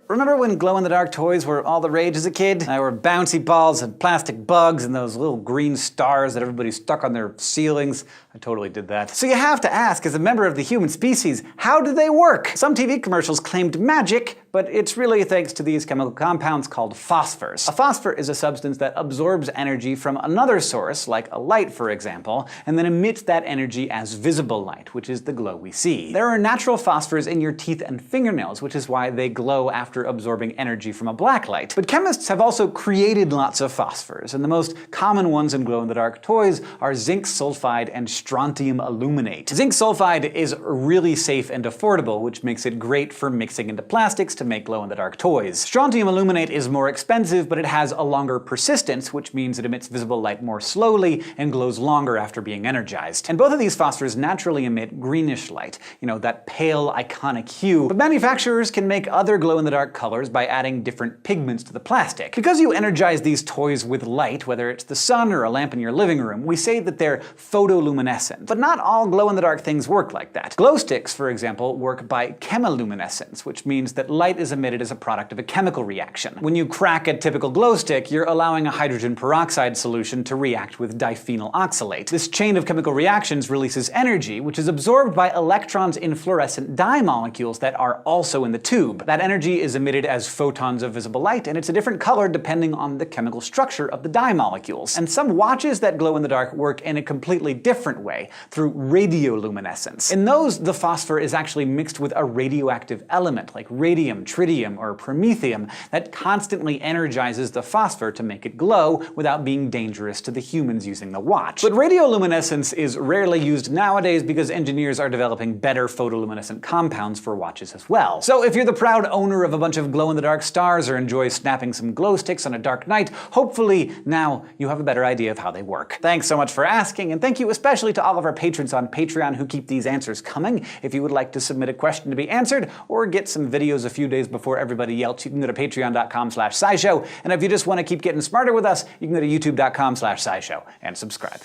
Remember when glow-in-the-dark toys were all the rage as a kid? There were bouncy balls and plastic bugs and those little green stars that everybody stuck on their ceilings. I totally did that. So you have to ask, as a member of the human species, how do they work? Some TV commercials claimed magic, but it's really thanks to these chemical compounds called phosphors. A phosphor is a substance that absorbs energy from another source, like a light for example, and then emits that energy as visible light, which is the glow we see. There are natural phosphors in your teeth and fingernails, which is why they glow after absorbing energy from a black light. But chemists have also created lots of phosphors, and the most common ones in glow-in-the-dark toys are zinc sulfide and strontium aluminate. Zinc sulfide is really safe and affordable, which makes it great for mixing into plastics to make glow-in-the-dark toys. Strontium aluminate is more expensive, but it has a longer persistence, which means it emits visible light more slowly and glows longer after being energized. And both of these phosphors naturally emit greenish light, that pale, iconic hue. But manufacturers can make other glow-in-the-dark colors by adding different pigments to the plastic. Because you energize these toys with light, whether it's the sun or a lamp in your living room, we say that they're photoluminescent. But not all glow-in-the-dark things work like that. Glow sticks, for example, work by chemiluminescence, which means that light is emitted as a product of a chemical reaction. When you crack a typical glow stick, you're allowing a hydrogen peroxide solution to react with diphenyl oxalate. This chain of chemical reactions releases energy, which is absorbed by electrons in fluorescent dye molecules that are also in the tube. That energy is emitted as photons of visible light, and it's a different color depending on the chemical structure of the dye molecules. And some watches that glow in the dark work in a completely different way, through radioluminescence. In those, the phosphor is actually mixed with a radioactive element, like radium, tritium, or promethium, that constantly energizes the phosphor to make it glow without being dangerous to the humans using the watch. But radioluminescence is rarely used nowadays because engineers are developing better photoluminescent compounds for watches as well. So if you're the proud owner of a bunch of glow-in-the-dark stars or enjoy snapping some glow sticks on a dark night, hopefully now you have a better idea of how they work. Thanks so much for asking, and thank you especially to all of our patrons on Patreon who keep these answers coming. If you would like to submit a question to be answered, or get some videos a few days before everybody else, you can go to patreon.com/scishow, and if you just want to keep getting smarter with us, you can go to youtube.com/scishow and subscribe.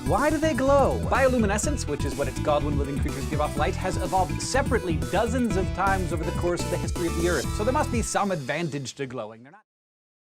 Why do they glow? Bioluminescence, which is what it's called when living creatures give off light, has evolved separately dozens of times over the course of the history of the Earth, so there must be some advantage to glowing. They're not